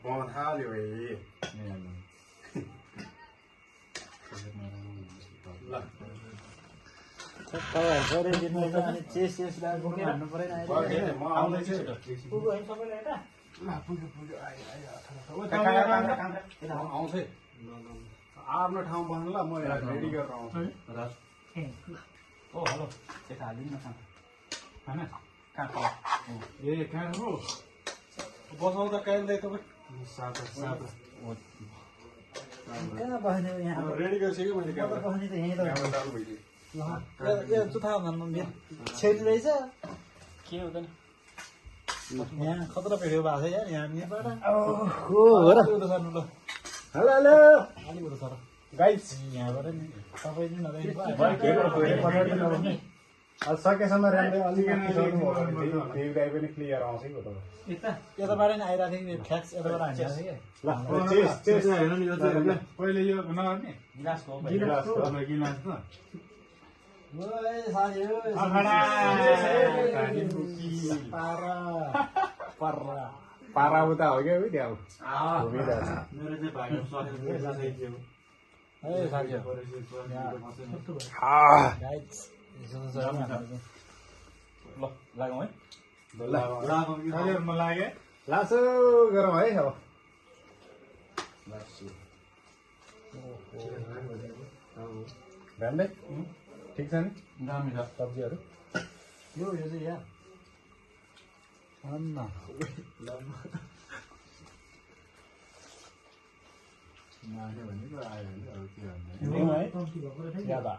Ngon tha liu ấy. तपाईँहरू गरे दिनुहुन्छ अनि चेस बोकेर हान्नु परेन अहिले म आउँदै छु पुग्यो है सबैलाई यता पुग्यो पुग्यो आउँछ आफ्नो ठाउँ बस्नु ल म रेडी गरेर आउँछु ओ हेलो यता हालिदिनु न खाना कहाँ ए कहाँ हो बसाउँदा कहिले तपाईँ सादा सादा कहाँ बस्ने यहाँ रेडी गरिसक्यो मैले बस्ने त यहीँ त चालु भइदियो जुत्ता छेरी रहेछ के हुँदैन यहाँ खतरा पेड्यो भएको छ यार यहाँ यहाँबाट हो र सर्नु ल हेलो हेलो अलिक उता सर गाइस यहाँबाट नि तपाईँ नदिनु सकेसम्म राम्रो अलिकति गाई पनि क्लियर आउँछ कि यताबाट नि आइरहेको थियो कि फ्याक्स यताबाट हानिरहेको थियो ल पहिले यो नगर्ने गिलासको गिलासको पारा उता हो क्या त्यहाँ ल लागौँ है लागे लासो गरौँ है अब राम्रै ठिक छ नि दामी छ सब्जीहरू यो चाहिँ यार अन्न माने भनेको आयो भने अरू के भन्ने ज्यादा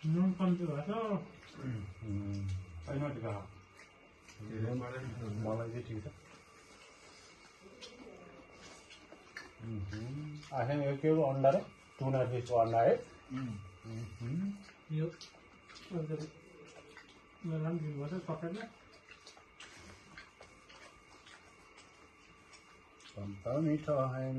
नुन कम्ती भएको मलाई चाहिँ ठिक छ आखिर यो के हो अन्डा र टुना फिसको अन्डा है यो दिनुपर्छ सकेटमा मिठो होइन